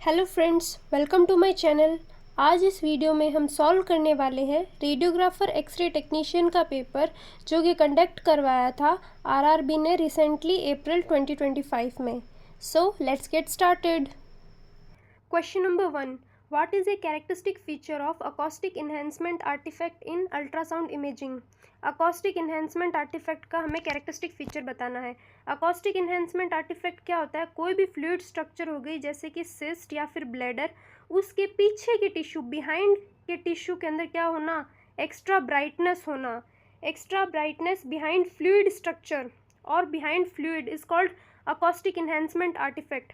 Hello friends, welcome to my channel. आज इस video में हम सॉल्व करने वाले हैं रेडियोग्राफर एक्सरे टेक्नीशियन का पेपर जो कि कंडक्ट करवाया था आरआरबी ने रिसेंटली अप्रैल 2025 में। So let's get started. Question number 1, what is a characteristic feature of acoustic enhancement artifact in ultrasound imaging. Acoustic enhancement artifact का हमें कैरेक्टरिस्टिक फीचर बताना है। अकॉस्टिक इन्हेंसमेंट आर्टिफैक्ट क्या होता है? कोई भी फ्लूइड स्ट्रक्चर हो गई जैसे कि सिस्ट या फिर ब्लैडर, उसके पीछे के टिश्यू, बिहाइंड के टिश्यू के अंदर क्या होना? एक्स्ट्रा ब्राइटनेस होना। Extra brightness behind fluid structure और behind fluid is called acoustic enhancement artefact.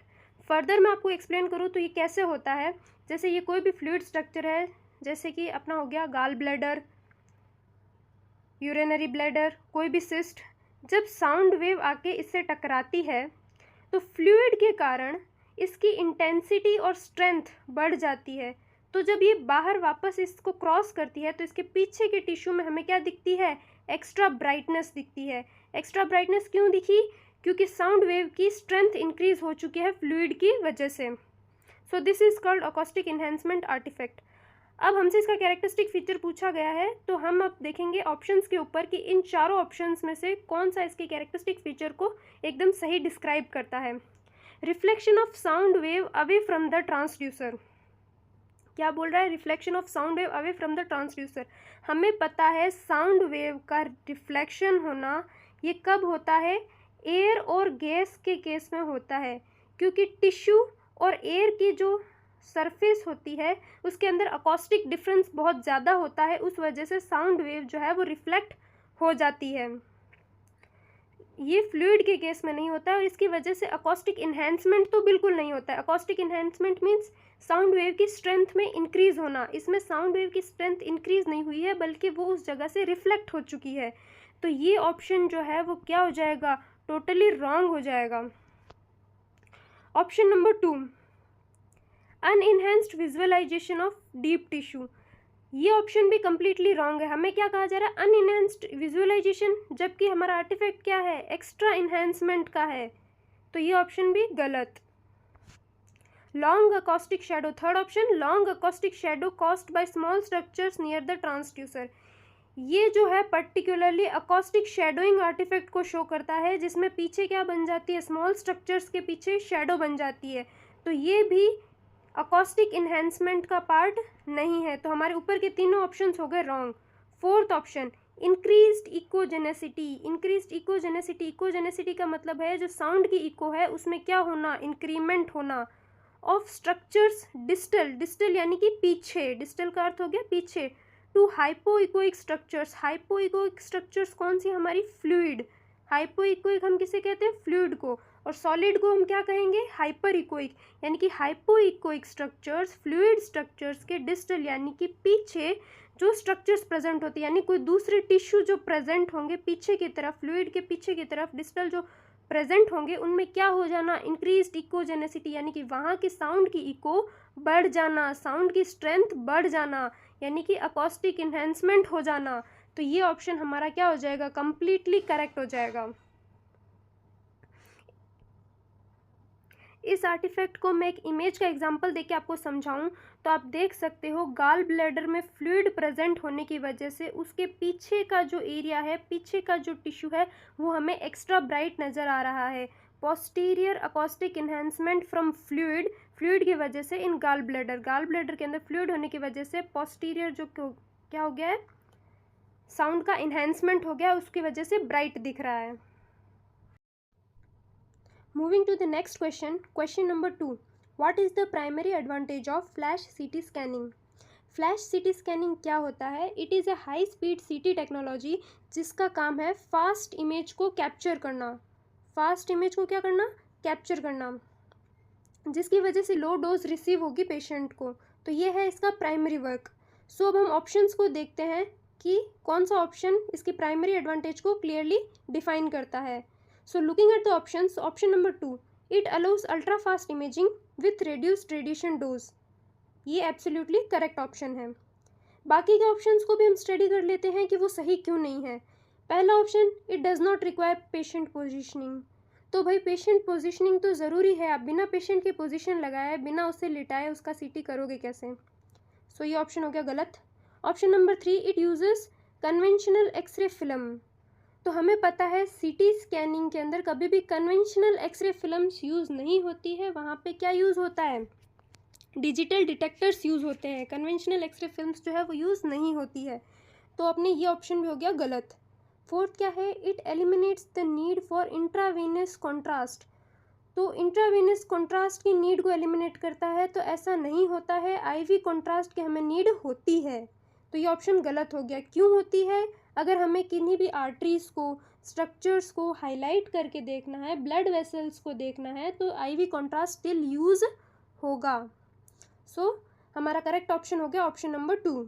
Further मैं आपको एक्सप्लेन करूँ तो ये कैसे होता है। जैसे ये कोई भी फ्लूइड स्ट्रक्चर है, जैसे कि अपना हो गया गाल ब्लैडर, यूरिनरी ब्लैडर, कोई भी सिस्ट, जब साउंड वेव आके इससे टकराती है तो फ्लूइड के कारण इसकी इंटेंसिटी और स्ट्रेंथ बढ़ जाती है। तो जब ये बाहर वापस इसको क्रॉस करती है तो इसके पीछे के टिश्यू में हमें क्या दिखती है? एक्स्ट्रा ब्राइटनेस दिखती है। एक्स्ट्रा ब्राइटनेस क्यों दिखी? क्योंकि साउंड वेव की स्ट्रेंथ इंक्रीज हो चुकी है फ्लूइड की वजह से। So this is called acoustic enhancement artifact. अब हमसे इसका कैरेक्टरिस्टिक फीचर पूछा गया है तो हम अब देखेंगे ऑप्शंस के ऊपर कि इन चारों ऑप्शंस में से कौन सा इसके कैरेक्टरिस्टिक फीचर को एकदम सही डिस्क्राइब करता है। Reflection of sound wave away from the transducer. क्या बोल रहा है? Reflection of sound wave away from the transducer. हमें पता है साउंड वेव का रिफ्लेक्शन होना ये कब होता है? एयर और गैस के केस में होता है, क्योंकि टिश्यू और एयर की जो सरफेस होती है उसके अंदर अकॉस्टिक डिफरेंस बहुत ज़्यादा होता है, उस वजह से साउंड वेव जो है वो रिफ्लेक्ट हो जाती है। ये फ्लूइड के केस में नहीं होता है और इसकी वजह से अकॉस्टिक इन्हेंसमेंट तो बिल्कुल नहीं होता है। Acoustic enhancement means sound wave की स्ट्रेंथ में इंक्रीज होना। इसमें साउंड वेव की स्ट्रेंथ इंक्रीज नहीं हुई है बल्कि वो उस जगह से रिफ्लेक्ट हो चुकी है। तो ये ऑप्शन जो है वो क्या हो जाएगा? टोटली रॉन्ग हो जाएगा। Option number 2, unenhanced visualisation of deep tissue. ये ऑप्शन भी कम्प्लीटली रॉन्ग है। हमें क्या कहा जा रहा है? अनइनहेंस्ड विजुअलाइजेशन, जबकि हमारा आर्टिफैक्ट क्या है? एक्स्ट्रा इन्हेंसमेंट का है। तो ये ऑप्शन भी गलत। Long acoustic shadow, third option, long acoustic shadow caused by small structures near the transducer. ये जो है पर्टिकुलरली अकॉस्टिक शैडोइंग आर्टिफैक्ट को शो करता है, जिसमें पीछे क्या बन जाती है? स्मॉल स्ट्रक्चर्स के पीछे शैडो बन जाती है। तो ये भी अकॉस्टिक इन्हेंसमेंट का पार्ट नहीं है। तो हमारे ऊपर के तीनों ऑप्शंस हो गए wrong. Fourth option, increased echogenicity. Increased echogenicity, echogenicity का मतलब है जो साउंड की इको है उसमें क्या होना? इंक्रीमेंट होना ऑफ स्ट्रक्चर्स डिस्टल, डिस्टल यानी कि पीछे, डिस्टल का अर्थ हो गया पीछे, to hypoechoic structures. Hypoechoic structures कौन सी? हमारी फ्लूइड। हाइपोइकोइक हम किसे कहते हैं? फ्लूइड को। और सॉलिड को हम क्या कहेंगे? Hyper echoic. यानी कि हाइपोइकोइक स्ट्रक्चर्स फ्लूइड स्ट्रक्चर्स के डिस्टल यानी कि पीछे जो स्ट्रक्चर्स प्रेजेंट होती है, यानी कोई दूसरे टिश्यू जो प्रेजेंट होंगे पीछे की तरफ, फ्लूइड के पीछे की तरफ डिस्टल जो प्रेजेंट होंगे, उनमें क्या हो जाना? इंक्रीज्ड इकोजेनेसिटी, यानी कि वहाँ की साउंड की इको बढ़ जाना, साउंड की स्ट्रेंथ बढ़ जाना, यानी कि अकॉस्टिक इन्हेंसमेंट हो जाना। तो ये ऑप्शन हमारा क्या हो जाएगा? कंप्लीटली करेक्ट हो जाएगा। इस आर्टिफैक्ट को मैं एक इमेज का एग्जांपल देके आपको समझाऊं तो आप देख सकते हो गाल ब्लैडर में फ्लूइड प्रेजेंट होने की वजह से उसके पीछे का जो एरिया है, पीछे का जो टिश्यू है वो हमें एक्स्ट्रा ब्राइट नज़र आ रहा है। Posterior acoustic enhancement from fluid, fluid की वजह से इन गाल ब्लैडर, गाल ब्लैडर के अंदर फ्लूइड होने की वजह से पोस्टीरियर जो क्या हो गया है? साउंड का इन्हेंसमेंट हो गया, उसकी वजह से ब्राइट दिख रहा है। Moving to the next question, question number 2. What is the primary advantage of flash CT scanning? Flash CT scanning क्या होता है? It is a high speed CT technology जिसका काम है फास्ट इमेज को कैप्चर करना। फास्ट इमेज को क्या करना? कैप्चर करना, जिसकी वजह से लो डोज रिसीव होगी पेशेंट को। तो ये है इसका प्राइमरी वर्क। सो अब हम ऑप्शंस को देखते हैं कि कौन सा ऑप्शन इसकी प्राइमरी एडवांटेज को क्लियरली डिफाइन करता है। So looking at the options, option number 2, it allows ultra fast imaging with reduced radiation dose. ये एब्सोल्युटली करेक्ट ऑप्शन है। बाकी के ऑप्शंस को भी हम स्टडी कर लेते हैं कि वो सही क्यों नहीं है। पहला option, it does not require patient positioning. तो भाई पेशेंट पोजीशनिंग तो ज़रूरी है, आप बिना पेशेंट की पोजीशन लगाए, बिना उसे लिटाए उसका सीटी करोगे कैसे? सो ये ऑप्शन हो गया गलत। Option number 3, it uses conventional x-ray film. तो हमें पता है सीटी स्कैनिंग के अंदर कभी भी कन्वेंशनल एक्सरे फिल्म्स यूज़ नहीं होती है, वहाँ पे क्या यूज़ होता है, डिजिटल डिटेक्टर्स यूज़ होते हैं, कन्वेंशनल एक्सरे फिल्म्स जो है वो यूज़ नहीं होती है। तो अपने ये ऑप्शन भी हो गया गलत। फोर्थ क्या है, it eliminates the need for intravenous contrast. तो इंट्रावेनस कॉन्ट्रास्ट की नीड को एलिमिनेट करता है, तो ऐसा नहीं होता है, आईवी कॉन्ट्रास्ट की हमें नीड होती है। तो ये ऑप्शन गलत हो गया। क्यों होती है? अगर हमें किन्हीं भी आर्टरीज को, स्ट्रक्चर्स को हाईलाइट करके देखना है, ब्लड वेसल्स को देखना है, तो आईवी कॉन्ट्रास्ट स्टिल यूज होगा। सो हमारा करेक्ट ऑप्शन हो गया option number 2।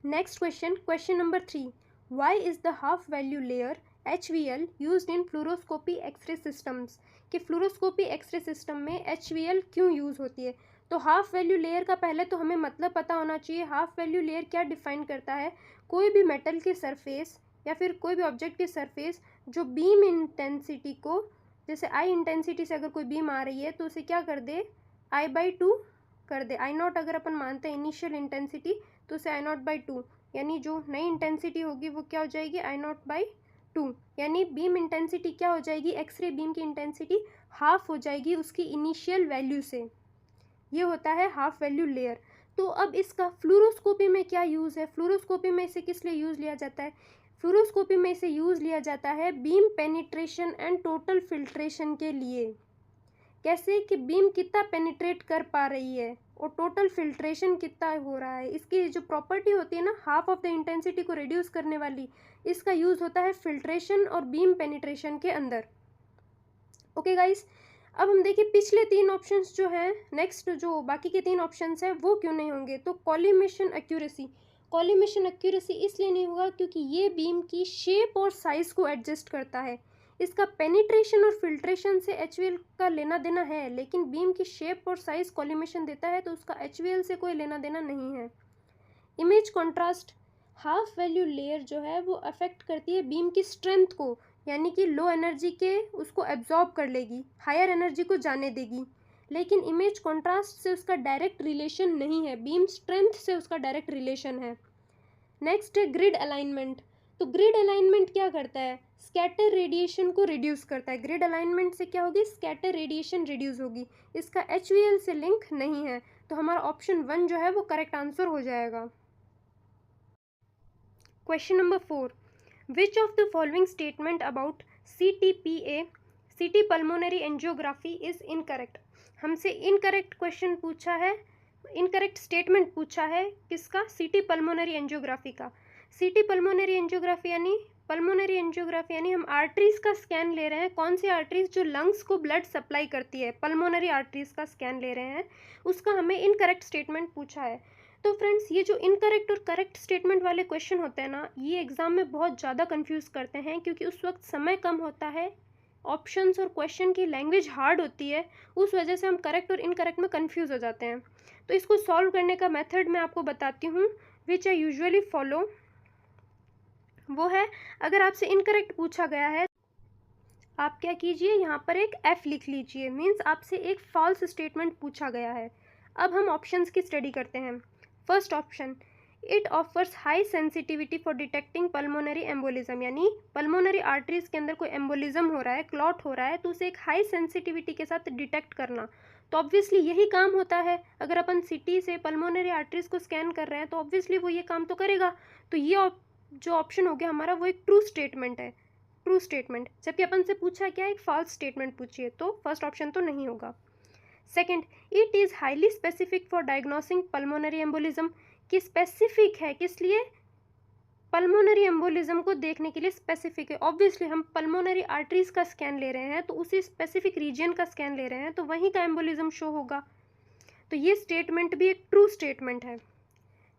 Next question, question number 3, why is the half value layer HVL used in fluoroscopy x-ray systems. कि फ्लोरोस्कोपी एक्सरे सिस्टम में HVL क्यों यूज़ होती है? तो हाफ वैल्यू लेयर का पहले तो हमें मतलब पता होना चाहिए। हाफ वैल्यू लेयर क्या डिफाइन करता है? कोई भी मेटल की सरफेस या फिर कोई भी ऑब्जेक्ट की सरफेस जो बीम इंटेंसिटी को, जैसे आई इंटेंसिटी से अगर कोई बीम आ रही है तो उसे क्या कर दे, I/2 कर दे। I0 अगर अपन मानते हैं इनिशियल इंटेंसिटी, तो उसे I0/2, यानी जो नई इंटेंसिटी होगी वो क्या हो जाएगी, I0/2, यानी बीम इंटेंसिटी क्या हो जाएगी, एक्सरे बीम की इंटेंसिटी हाफ हो जाएगी उसकी इनिशियल वैल्यू से। ये होता है हाफ वैल्यू लेयर। तो अब इसका फ्लूरोस्कोपी में क्या यूज़ है? फ्लूरोस्कोपी में इसे किस लिए यूज़ लिया जाता है? फ्लूरोस्कोपी में इसे यूज़ लिया जाता है beam penetration and total filtration के लिए। कैसे? कि बीम कितना पेनिट्रेट कर पा रही है और टोटल फिल्ट्रेशन कितना हो रहा है। इसकी जो प्रॉपर्टी होती है ना, हाफ ऑफ द इंटेंसिटी को रिड्यूस करने वाली, इसका यूज़ होता है फिल्ट्रेशन और बीम पेनिट्रेशन के अंदर। ओके गाइस, अब हम देखिए पिछले 3 ऑप्शंस जो हैं, नेक्स्ट जो बाकी के 3 ऑप्शंस हैं वो क्यों नहीं होंगे। तो कॉलिमेशन एक्यूरेसी, कॉलिमेशन एक्यूरेसी इसलिए नहीं होगा क्योंकि ये बीम की शेप और साइज़ को एडजस्ट करता है। इसका पेनिट्रेशन और फिल्ट्रेशन से HVL का लेना देना है, लेकिन बीम की शेप और साइज़ कॉलिमेशन देता है, तो उसका HVL से कोई लेना देना नहीं है। Image contrast, half value layer जो है वो अफेक्ट करती है बीम की स्ट्रेंथ को, यानी कि लो एनर्जी के उसको एब्जॉर्ब कर लेगी, हायर एनर्जी को जाने देगी। लेकिन इमेज कॉन्ट्रास्ट से उसका डायरेक्ट रिलेशन नहीं है, बीम स्ट्रेंथ से उसका डायरेक्ट रिलेशन है। नेक्स्ट है ग्रिड अलाइनमेंट। तो ग्रिड अलाइनमेंट क्या करता है? स्कैटर रेडिएशन को रिड्यूस करता है। ग्रिड अलाइनमेंट से क्या होगी? स्कैटर रेडिएशन रिड्यूस होगी। इसका HVL से लिंक नहीं है, तो हमारा ऑप्शन 1 जो है वो करेक्ट आंसर हो जाएगा। Question number 4, which of the following statement about CTPA, सीटी पल्मोनरी एंजियोग्राफी इज इनकरेक्ट। हमसे इनकरेक्ट क्वेश्चन पूछा है, इनकरेक्ट स्टेटमेंट पूछा है किसका? सीटी पल्मोनरी एंजियोग्राफी का। सीटी पल्मोनरी एंजियोग्राफी यानी, पल्मोनरी एंजियोग्राफी यानी हम आर्टरीज का स्कैन ले रहे हैं। कौन सी आर्टरीज? जो लंग्स को ब्लड सप्लाई करती है, पल्मोनरी आर्टरीज का स्कैन ले रहे हैं, उसका हमें इनकरेक्ट स्टेटमेंट पूछा है। तो फ्रेंड्स, ये जो इनकरेक्ट और करेक्ट स्टेटमेंट वाले क्वेश्चन होते हैं ना, ये एग्जाम में बहुत ज़्यादा कंफ्यूज करते हैं, क्योंकि उस वक्त समय कम होता है, ऑप्शंस और क्वेश्चन की लैंग्वेज हार्ड होती है, उस वजह से हम करेक्ट और इनकरेक्ट में कंफ्यूज हो जाते हैं। तो इसको सॉल्व करने का मेथड मैं आपको बताती हूँ, विच आई यूजुअली फॉलो। वो है, अगर आपसे इनकरेक्ट पूछा गया है, आप क्या कीजिए, यहाँ पर एक F लिख लीजिए, मीन्स आपसे एक फॉल्स स्टेटमेंट पूछा गया है। अब हम ऑप्शंस की स्टडी करते हैं। First option, it offers high sensitivity for detecting pulmonary embolism, यानी पल्मोनरी आर्टरीज के अंदर कोई एम्बोलिज्म हो रहा है, क्लॉट हो रहा है, तो उसे एक हाई सेंसिटिविटी के साथ डिटेक्ट करना। तो ऑब्वियसली यही काम होता है, अगर अपन सिटी से पल्मोनरी आर्टरीज को स्कैन कर रहे हैं तो ऑब्वियसली वो ये काम तो करेगा। तो ये जो ऑप्शन हो गया हमारा, वो एक ट्रू स्टेटमेंट है, ट्रू स्टेटमेंट। जबकि अपन से पूछा क्या, एक फॉल्स स्टेटमेंट पूछिए, तो फर्स्ट ऑप्शन तो नहीं होगा। Second, it is highly specific for diagnosing pulmonary embolism, कि स्पेसिफिक है किस लिए? पल्मोनरी एम्बोलिज्म को देखने के लिए स्पेसिफिक है। ऑब्वियसली हम पल्मोनरी आर्टरीज का स्कैन ले रहे हैं, तो उसी स्पेसिफिक रीजन का स्कैन ले रहे हैं, तो वहीं का एम्बोलिज्म शो होगा। तो ये स्टेटमेंट भी एक ट्रू स्टेटमेंट है।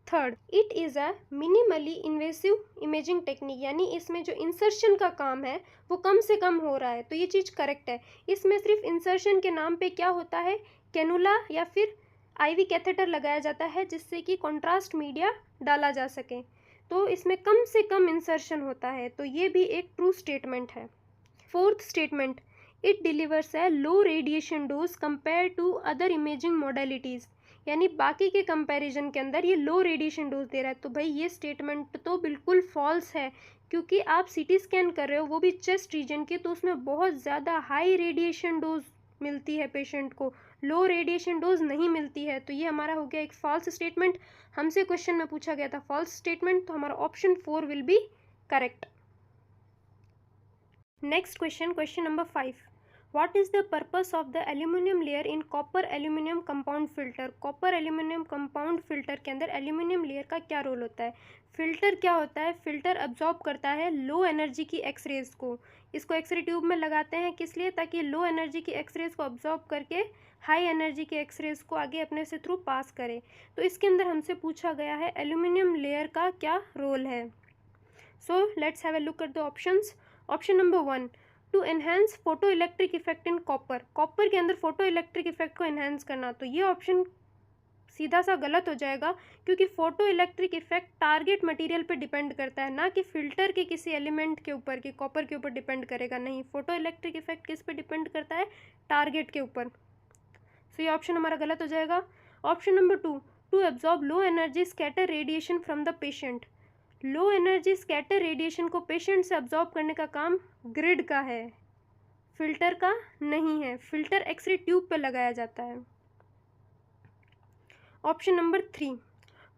Third, it is a minimally invasive imaging technique, यानी इसमें जो इंसर्शन का काम है वो कम से कम हो रहा है, तो ये चीज़ करेक्ट है। इसमें सिर्फ इंसर्शन के नाम पे क्या होता है, कैनुला या फिर IV कैथेटर लगाया जाता है, जिससे कि कॉन्ट्रास्ट मीडिया डाला जा सके। तो इसमें कम से कम इंसर्शन होता है, तो ये भी एक ट्रू स्टेटमेंट है। Fourth statement, it delivers a low radiation dose compare to other imaging modalities, यानी बाकी के कंपैरिजन के अंदर ये लो रेडिएशन डोज दे रहा है। तो भाई ये स्टेटमेंट तो बिल्कुल फॉल्स है, क्योंकि आप सीटी स्कैन कर रहे हो वो भी चेस्ट रीजन की, तो उसमें बहुत ज़्यादा हाई रेडिएशन डोज मिलती है पेशेंट को, लो रेडिएशन डोज नहीं मिलती है। तो ये हमारा हो गया एक फॉल्स स्टेटमेंट। हमसे क्वेश्चन में पूछा गया था फॉल्स स्टेटमेंट, तो हमारा option 4 will be correct. Next question, question number 5, what is the purpose of the aluminium layer in copper aluminium compound filter. Copper aluminium compound filter के अंदर एल्यूमिनियम लेयर का क्या रोल होता है। फिल्टर क्या होता है, फिल्टर अब्जॉर्ब करता है लो एनर्जी की एक्सरेज को। इसको एक्सरे ट्यूब में लगाते हैं किस लिए, ताकि लो एनर्जी की एक्सरेज को अब्जॉर्ब करके हाई एनर्जी की एक्सरेज को आगे अपने से थ्रू पास करे। तो इसके अंदर हमसे पूछा गया है एल्यूमिनियम लेयर का क्या रोल है। So let's have a look at the options. Option number 1, to enhance photo electric effect in copper. Copper के अंदर फोटो इलेक्ट्रिक इफेक्ट को एनहेंस करना, तो ये ऑप्शन सीधा सा गलत हो जाएगा, क्योंकि photo electric effect target material पे डिपेंड करता है, ना कि फिल्टर के किसी एलिमेंट के ऊपर, कि कॉपर के ऊपर डिपेंड करेगा। नहीं, फोटो इलेक्ट्रिक इफेक्ट किस पे डिपेंड करता है, टारगेट के ऊपर। सो ये ऑप्शन हमारा गलत हो जाएगा। Option number 2, to absorb low energy scatter radiation from the patient. Low energy scatter radiation को पेशेंट से अब्जॉर्ब करने का काम ग्रिड का है, फिल्टर का नहीं है। फिल्टर एक्सरे ट्यूब पर लगाया जाता है। Option number 3,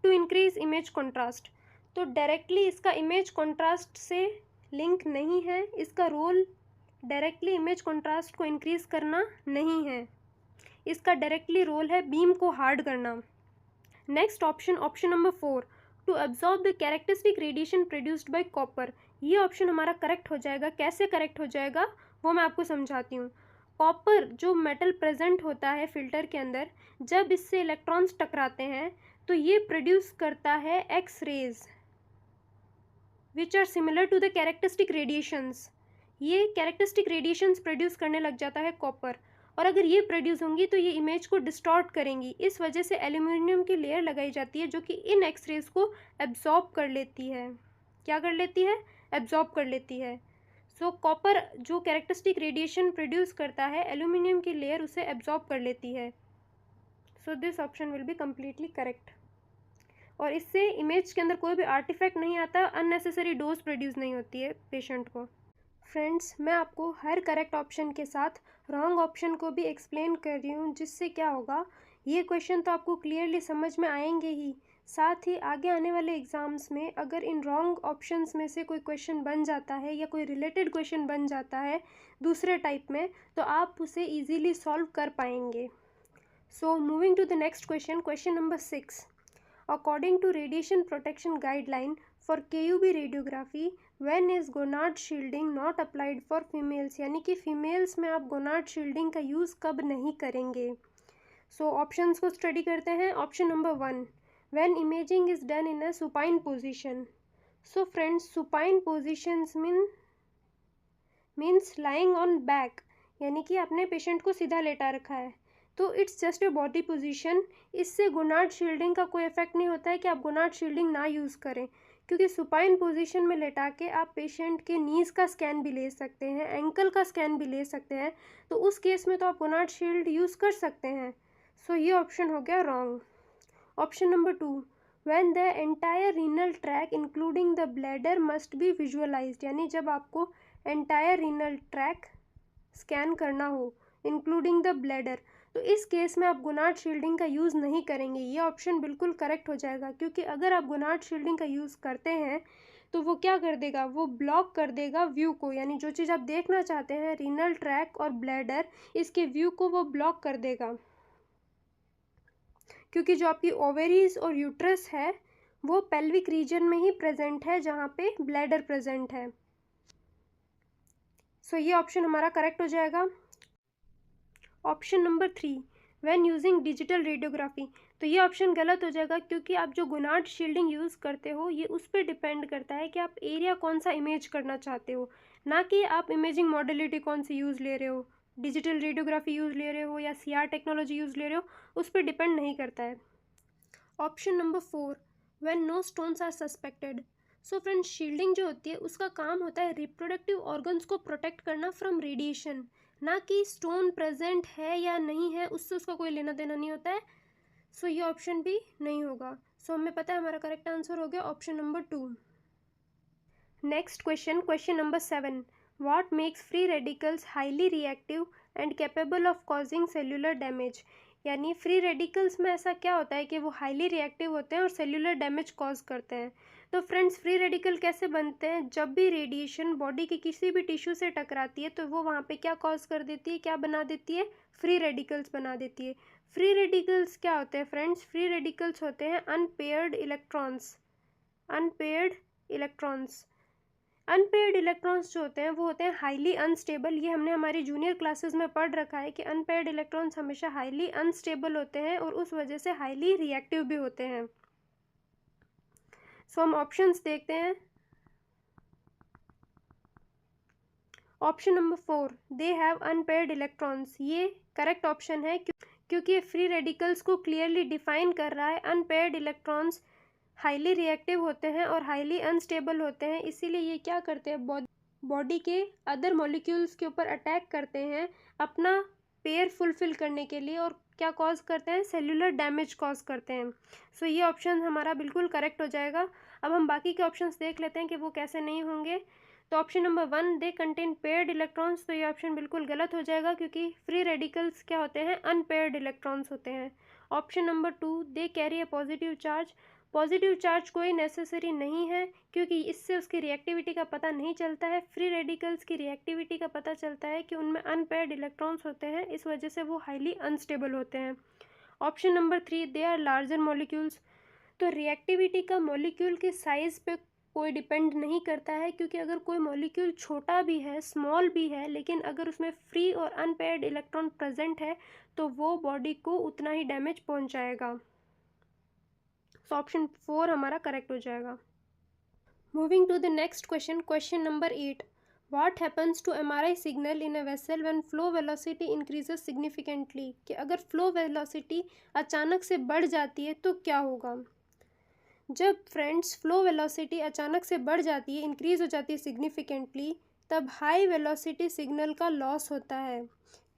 to increase image contrast. तो डायरेक्टली इसका इमेज कॉन्ट्रास्ट से लिंक नहीं है, इसका रोल डायरेक्टली इमेज कॉन्ट्रास्ट को इंक्रीज करना नहीं है, इसका डायरेक्टली रोल है बीम को हार्ड करना। Next option, option number 4, to absorb the characteristic radiation produced by copper. ये ऑप्शन हमारा करेक्ट हो जाएगा। कैसे करेक्ट हो जाएगा वो मैं आपको समझाती हूँ। कॉपर जो मेटल प्रेजेंट होता है फिल्टर के अंदर, जब इससे इलेक्ट्रॉन्स टकराते हैं तो ये प्रोड्यूस करता है x rays which are similar to the characteristic radiations. ये कैरेक्टरिस्टिक रेडिएशंस प्रोड्यूस करने लग जाता है कॉपर, और अगर ये प्रोड्यूस होंगी तो ये इमेज को डिस्टॉर्ट करेंगी। इस वजह से एल्यूमिनियम की लेयर लगाई जाती है जो कि इन एक्स रेज को एब्जॉर्ब कर लेती है। क्या कर लेती है, एब्जॉर्ब कर लेती है। सो कॉपर जो कैरेक्टरिस्टिक रेडिएशन प्रोड्यूस करता है, एल्यूमिनियम की लेयर उसे एब्जॉर्ब कर लेती है। So this option will be completely correct. और इससे इमेज के अंदर कोई भी आर्टिफैक्ट नहीं आता, अननेसेसरी डोज प्रोड्यूस नहीं होती है पेशेंट को। फ्रेंड्स, मैं आपको हर करेक्ट ऑप्शन के साथ रॉन्ग ऑप्शन को भी एक्सप्लेन कर रही हूँ, जिससे क्या होगा, ये क्वेश्चन तो आपको क्लियरली समझ में आएंगे ही, साथ ही आगे आने वाले एग्ज़ाम्स में अगर इन रॉन्ग ऑप्शंस में से कोई क्वेश्चन बन जाता है या कोई रिलेटेड क्वेश्चन बन जाता है दूसरे टाइप में, तो आप उसे ईजीली सॉल्व कर पाएंगे। So moving to the next question, question number 6, according to radiation protection guideline for KUB radiography when is gonad shielding not applied for females. यानी कि फीमेल्स में आप गोनाड शील्डिंग का यूज़ कब नहीं करेंगे। सो ऑप्शंस को स्टडी करते हैं। Option number 1, when imaging is done in a supine position. So friends, supine positions means lying on back, यानी कि आपने पेशेंट को सीधा लेटा रखा है, तो it's just a body position. इससे गोनाड शील्डिंग का कोई इफेक्ट नहीं होता है कि आप गोनाड शील्डिंग ना यूज़ करें, क्योंकि सुपाइन पोजीशन में लेटा के आप पेशेंट के नीज़ का स्कैन भी ले सकते हैं, एंकल का स्कैन भी ले सकते हैं, तो उस केस में तो आप गोनाड शील्ड यूज़ कर सकते हैं। सो ये ऑप्शन हो गया wrong. Option number 2, when the entire renal track including the bladder must be visualised. यानी जब आपको एंटायर रीनल ट्रैक स्कैन करना हो इंक्लूडिंग द ब्लैडर, तो इस केस में आप गोनाड शील्डिंग का यूज़ नहीं करेंगे। ये ऑप्शन बिल्कुल करेक्ट हो जाएगा, क्योंकि अगर आप गोनाड शील्डिंग का यूज़ करते हैं तो वो क्या कर देगा, वो ब्लॉक कर देगा व्यू को, यानी जो चीज़ आप देखना चाहते हैं, रीनल ट्रैक और ब्लैडर, इसके व्यू को वो ब्लॉक कर देगा, क्योंकि जो आपकी ओवेरीज और यूट्रस है वो पेल्विक रीजन में ही प्रेजेंट है जहाँ पे ब्लैडर प्रेजेंट है। सो ये ऑप्शन हमारा करेक्ट हो जाएगा। Option number 3, when using digital radiography. तो ये ऑप्शन गलत हो जाएगा, क्योंकि आप जो गोनाड शील्डिंग यूज़ करते हो ये उस पर डिपेंड करता है कि आप एरिया कौन सा इमेज करना चाहते हो, ना कि आप इमेजिंग मॉडलिटी कौन सी यूज़ ले रहे हो, डिजिटल रेडियोग्राफी यूज़ ले रहे हो या CR टेक्नोलॉजी यूज़ ले रहे हो, उस पर डिपेंड नहीं करता है। Option number 4, when no stones are suspected. So friends, shielding जो होती है उसका काम होता है रिप्रोडक्टिव ऑर्गन्स को प्रोटेक्ट करना फ्रॉम रेडिएशन, ना कि स्टोन प्रेजेंट है या नहीं है उससे उसका कोई लेना देना नहीं होता है। सो ये ऑप्शन भी नहीं होगा। सो हमें पता है हमारा करेक्ट आंसर हो गया option number 2। Next question, question number 7, what makes free radicals highly reactive and capable of causing cellular damage. यानी फ्री रेडिकल्स में ऐसा क्या होता है कि वो हाईली रिएक्टिव होते हैं और सेल्यूलर डैमेज कॉज करते हैं। तो फ्रेंड्स, फ्री रेडिकल कैसे बनते हैं? जब भी रेडिएशन बॉडी के किसी भी टिश्यू से टकराती है तो वो वहाँ पे क्या कॉज कर देती है, क्या बना देती है? फ्री रेडिकल्स बना देती है। फ्री रेडिकल्स क्या होते हैं फ्रेंड्स? फ्री रेडिकल्स होते हैं unpaired electrons. Unpaired electrons, unpaired electrons जो होते हैं वो होते हैं हाईली अनस्टेबल। ये हमने हमारी जूनियर क्लासेस में पढ़ रखा है कि अनपेयर्ड इलेक्ट्रॉन्स हमेशा हाईली अनस्टेबल होते हैं और उस वजह से हाईली रिएक्टिव भी होते हैं। सो हम ऑप्शंस देखते हैं। Option number 4, they have unpaired electrons, ये करेक्ट ऑप्शन है क्योंकि ये फ्री रेडिकल्स को क्लियरली डिफाइन कर रहा है। अनपेयर्ड इलेक्ट्रॉन्स हाईली रिएक्टिव होते हैं और हाईली अनस्टेबल होते हैं, इसीलिए ये क्या करते हैं, बॉडी के अदर मॉलिक्यूल्स के ऊपर अटैक करते हैं अपना पेयर फुलफिल करने के लिए और क्या कॉज करते हैं? सेल्यूलर डैमेज कॉज करते हैं। सो ये ऑप्शन हमारा बिल्कुल करेक्ट हो जाएगा। अब हम बाकी के ऑप्शंस देख लेते हैं कि वो कैसे नहीं होंगे। तो option number 1, they contain paired electrons, तो ये ऑप्शन बिल्कुल गलत हो जाएगा क्योंकि फ्री रेडिकल्स क्या होते हैं? अनपेयर्ड इलेक्ट्रॉन्स होते हैं। Option number 2, they carry a positive charge, positive charge कोई नेसेसरी नहीं है क्योंकि इससे उसकी रिएक्टिविटी का पता नहीं चलता है। फ्री रेडिकल्स की रिएक्टिविटी का पता चलता है कि उनमें अनपेयर्ड इलेक्ट्रॉन्स होते हैं, इस वजह से वो हाईली अनस्टेबल होते हैं। Option number 3, they are larger molecules, तो रिएक्टिविटी का मॉलिक्यूल के साइज़ पे कोई डिपेंड नहीं करता है क्योंकि अगर कोई मॉलिक्यूल छोटा भी है, स्मॉल भी है, लेकिन अगर उसमें फ्री और अनपेयर्ड इलेक्ट्रॉन प्रेजेंट है तो वो बॉडी को उतना ही डैमेज पहुंचाएगा। सो ऑप्शन 4 हमारा करेक्ट हो जाएगा। Moving to the next question, question number 8, what happens to MRI signal in a vessel when flow velocity increases significantly, कि अगर फ्लो वेलोसिटी अचानक से बढ़ जाती है तो क्या होगा। जब फ्रेंड्स फ्लो वेलोसिटी अचानक से बढ़ जाती है, इंक्रीज हो जाती है सिग्निफिकेंटली, तब हाई वेलोसिटी सिग्नल का लॉस होता है।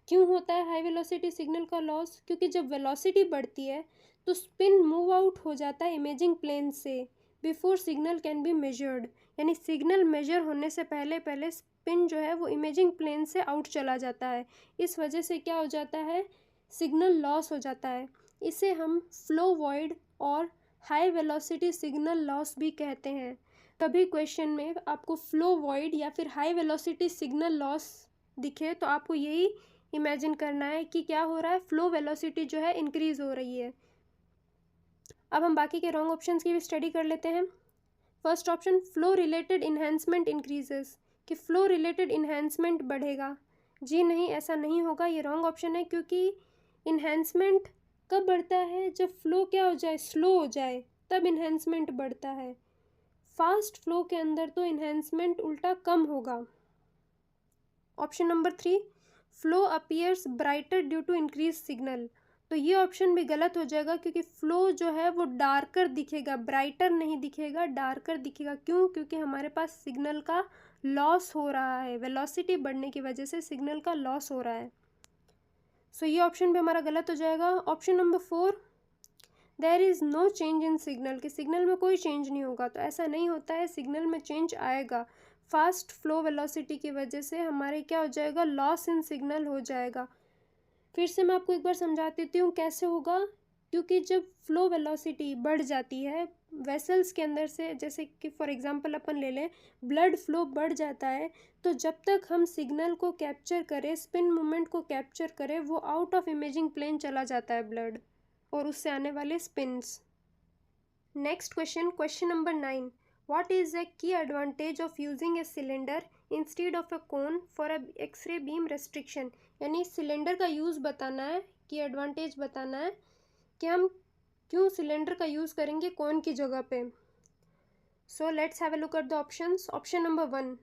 क्यों होता है हाई वेलोसिटी सिग्नल का लॉस? क्योंकि जब वेलोसिटी बढ़ती है तो स्पिन मूव आउट हो जाता है इमेजिंग प्लेन से before signal can be measured, यानी सिग्नल मेजर होने से पहले पहले स्पिन जो है वो इमेजिंग प्लेन से आउट चला जाता है। इस वजह से क्या हो जाता है? सिग्नल लॉस हो जाता है। इसे हम फ्लो वॉइड और हाई वेलोसिटी सिग्नल लॉस भी कहते हैं। कभी क्वेश्चन में आपको फ्लो वॉइड या फिर हाई वेलोसिटी सिग्नल लॉस दिखे तो आपको यही इमेजिन करना है कि क्या हो रहा है, फ्लो वेलोसिटी जो है इंक्रीज हो रही है। अब हम बाकी के रॉन्ग ऑप्शंस की भी स्टडी कर लेते हैं। First option, flow related enhancement increases, कि फ्लो रिलेटेड इन्हेंसमेंट बढ़ेगा। जी नहीं, ऐसा नहीं होगा, ये रॉन्ग ऑप्शन है क्योंकि इन्हेंसमेंट कब बढ़ता है? जब फ्लो क्या हो जाए, स्लो हो जाए, तब इन्हेंसमेंट बढ़ता है। फास्ट फ्लो के अंदर तो इन्हेंसमेंट उल्टा कम होगा। Option number 3, flow appears brighter due to increase signal, तो ये ऑप्शन भी गलत हो जाएगा क्योंकि फ्लो जो है वो डार्कर दिखेगा, ब्राइटर नहीं दिखेगा, डार्कर दिखेगा। क्यों? क्योंकि हमारे पास सिग्नल का लॉस हो रहा है, वेलोसिटी बढ़ने की वजह से सिग्नल का लॉस हो रहा है। सो ये ऑप्शन भी हमारा गलत हो जाएगा। Option number 4, there is no change in signal, कि सिग्नल में कोई चेंज नहीं होगा, तो ऐसा नहीं होता है, सिग्नल में चेंज आएगा। फास्ट फ्लो वेलोसिटी की वजह से हमारे क्या हो जाएगा, लॉस इन सिग्नल हो जाएगा। फिर से मैं आपको एक बार समझा देती हूँ कैसे होगा। क्योंकि जब फ्लो वेलोसिटी बढ़ जाती है वेसल्स के अंदर से, जैसे कि फॉर एग्जांपल अपन ले लें, ब्लड फ्लो बढ़ जाता है, तो जब तक हम सिग्नल को कैप्चर करें, स्पिन मूवमेंट को कैप्चर करें, वो आउट ऑफ इमेजिंग प्लेन चला जाता है ब्लड और उससे आने वाले spins. Next question, question number 9, what is the key advantage of using a cylinder instead of a cone for a x-ray beam restriction, यानी सिलेंडर का यूज़ बताना है, की एडवांटेज बताना है कि हम क्यों सिलेंडर का यूज़ करेंगे कोन की जगह पे। So let's have a look at the options. Option number 1,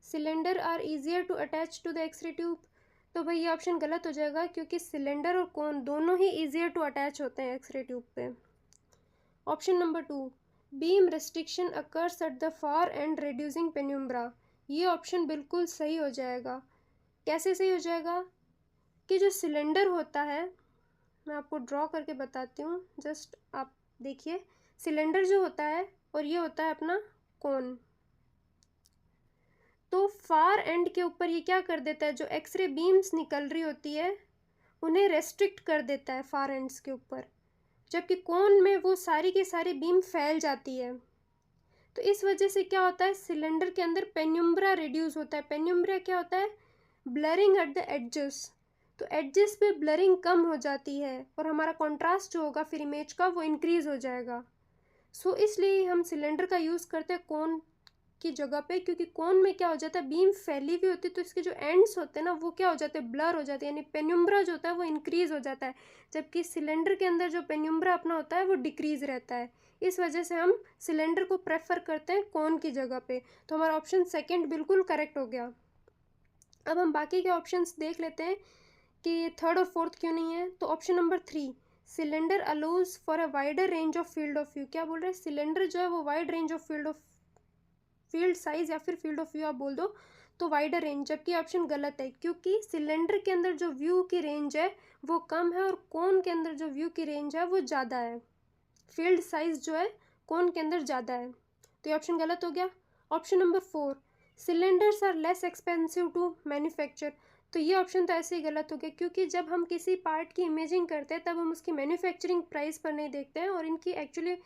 cylinder are easier to attach to the x-ray tube, तो भाई ये ऑप्शन गलत हो जाएगा क्योंकि सिलेंडर और कोन दोनों ही ईजियर टू अटैच होते हैं एक्सरे ट्यूब पे। Option number 2, beam restriction occurs at the far end reducing penumbra. ये ऑप्शन बिल्कुल सही हो जाएगा। कैसे सही हो जाएगा कि जो सिलेंडर होता है, मैं आपको ड्रॉ करके बताती हूँ, जस्ट आप देखिए। सिलेंडर जो होता है और ये होता है अपना कोन, तो फार एंड के ऊपर ये क्या कर देता है, जो एक्सरे बीम्स निकल रही होती है उन्हें रेस्ट्रिक्ट कर देता है फार एंड्स के ऊपर, जबकि कोन में वो सारी की सारी बीम फैल जाती है। तो इस वजह से क्या होता है, सिलेंडर के अंदर पेन्यूम्ब्रा रिड्यूस होता है। पेन्यूम्ब्रा क्या होता है, ब्लरिंग एट द एडजेस। तो एडजेस पे ब्लरिंग कम हो जाती है और हमारा कॉन्ट्रास्ट जो होगा फिर इमेज का वो इंक्रीज हो जाएगा। सो इसलिए हम सिलेंडर का यूज़ करते हैं कोन की जगह पे, क्योंकि कोन में क्या हो जाता है, बीम फैली हुई होती है तो इसके जो एंड्स होते हैं ना वो क्या हो जाते हैं, ब्लर हो जाते हैं, यानी पेन्यूम्ब्रा जो होता है वो इंक्रीज हो जाता है, जबकि सिलेंडर के अंदर जो पेन्यूम्ब्रा अपना होता है वो डिक्रीज रहता है। इस वजह से हम सिलेंडर को प्रेफर करते हैं कोन की जगह पे। तो हमारा ऑप्शन सेकेंड बिल्कुल करेक्ट हो गया। अब हम बाकी के ऑप्शंस देख लेते हैं कि ये थर्ड और फोर्थ क्यों नहीं है। तो option number 3, cylinder allows for a wider range of field of view. क्या बोल रहे हैं, सिलेंडर जो है वो wide range of field size या फिर फील्ड ऑफ व्यू आप बोल दो तो वाइडर रेंज, जबकि ऑप्शन गलत है, क्योंकि सिलेंडर के अंदर जो व्यू की रेंज है वो कम है और कोन के अंदर जो व्यू की रेंज है वो ज़्यादा है। फील्ड साइज जो है कोन के अंदर ज़्यादा है, तो ये ऑप्शन गलत हो गया। Option number 4, cylinders are less expensive to manufacture. तो ये ऑप्शन तो ऐसे ही गलत हो गया, क्योंकि जब हम किसी पार्ट की इमेजिंग करते हैं तब हम उसकी मैन्युफैक्चरिंग प्राइस पर नहीं देखते हैं, और इनकी एक्चुअली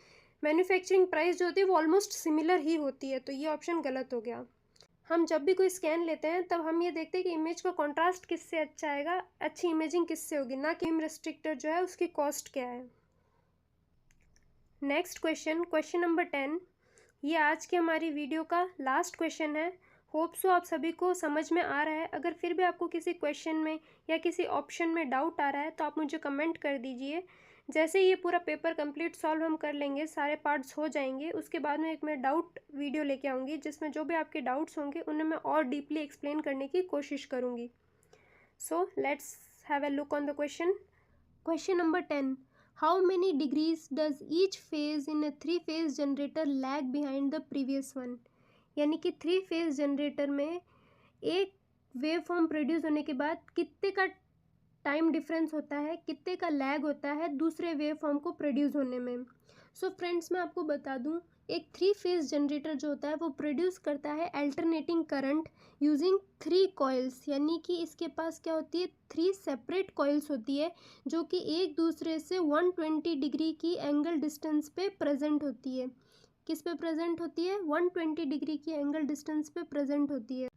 मैन्युफैक्चरिंग प्राइस जो होती है वो ऑलमोस्ट सिमिलर ही होती है, तो ये ऑप्शन गलत हो गया। हम जब भी कोई स्कैन लेते हैं तब हम ये देखते हैं कि इमेज का कॉन्ट्रास्ट किससे अच्छा आएगा, अच्छी इमेजिंग किससे होगी, ना कि बीम रेस्ट्रिक्टर जो है उसकी कॉस्ट क्या है। नेक्स्ट क्वेश्चन, क्वेश्चन नंबर 10, ये आज की हमारी वीडियो का लास्ट क्वेश्चन है। होप सो आप सभी को समझ में आ रहा है। अगर फिर भी आपको किसी क्वेश्चन में या किसी ऑप्शन में डाउट आ रहा है तो आप मुझे कमेंट कर दीजिए। जैसे ये पूरा पेपर कंप्लीट सॉल्व हम कर लेंगे, सारे पार्ट्स हो जाएंगे, उसके बाद में एक मैं डाउट वीडियो लेके आऊँगी जिसमें जो भी आपके डाउट्स होंगे उन्हें मैं और डीपली एक्सप्लेन करने की कोशिश करूँगी। सो let's have a look on the question. Question number 10, how many degrees does each phase in a 3-phase generator lag behind the previous one. यानी कि 3-phase जनरेटर में एक वेव फॉर्म प्रोड्यूस होने के बाद कितने का टाइम डिफरेंस होता है, कितने का लैग होता है दूसरे वेव फॉर्म को प्रोड्यूस होने में। सो फ्रेंड्स, मैं आपको बता दूं, एक 3-phase जनरेटर जो होता है वो प्रोड्यूस करता है अल्टरनेटिंग करंट यूजिंग 3 कॉइल्स। यानी कि इसके पास क्या होती है, 3 सेपरेट कॉइल्स होती है जो कि एक दूसरे से 120 डिग्री की एंगल डिस्टेंस पे प्रेजेंट होती है। किस पे प्रेजेंट होती है, 120 डिग्री की एंगल डिस्टेंस पे प्रेजेंट होती है।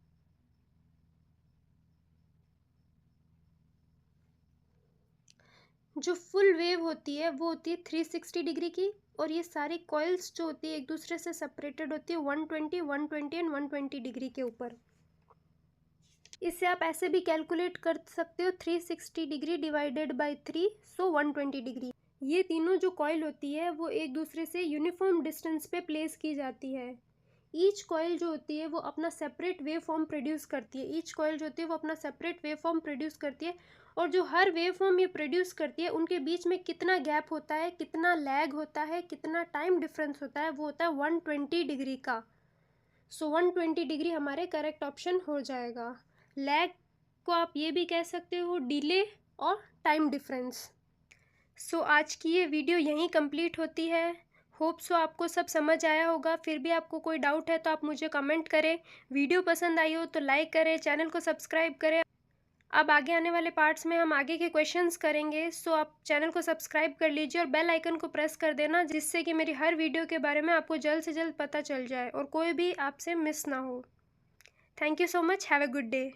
जो फुल वेव होती है वो होती है 360 डिग्री की, और ये सारी कॉइल्स जो होती है एक दूसरे से सेपरेटेड होती है 120, 120 एंड 120 डिग्री के ऊपर। इससे आप ऐसे भी कैलकुलेट कर सकते हो 360 degree divided by 3, so 120 degree. ये तीनों जो कॉइल होती है वो एक दूसरे से यूनिफॉर्म डिस्टेंस पे प्लेस की जाती है। ईच कॉइल जो होती है वो अपना सेपरेट वेव फॉर्म प्रोड्यूस करती है। ईच कॉइल जो होती है वो अपना सेपरेट वेव फॉर्म प्रोड्यूस करती है, और जो हर वेव फॉर्म ये प्रोड्यूस करती है उनके बीच में कितना गैप होता है, कितना लैग होता है, कितना टाइम डिफरेंस होता है, वो होता है 120 डिग्री का। सो 120 डिग्री हमारे करेक्ट ऑप्शन हो जाएगा। लैग को आप ये भी कह सकते हो डिले और टाइम डिफरेंस। सो आज की ये वीडियो यहीं कंप्लीट होती है। होप सो आपको सब समझ आया होगा। फिर भी आपको कोई डाउट है तो आप मुझे कमेंट करें। वीडियो पसंद आई हो तो लाइक करें, चैनल को सब्सक्राइब करें। अब आगे आने वाले पार्ट्स में हम आगे के क्वेश्चंस करेंगे, सो आप चैनल को सब्सक्राइब कर लीजिए और बेल आइकन को प्रेस कर देना, जिससे कि मेरी हर वीडियो के बारे में आपको जल्द से जल्द पता चल जाए और कोई भी आपसे मिस ना हो। Thank you so much, have a good day.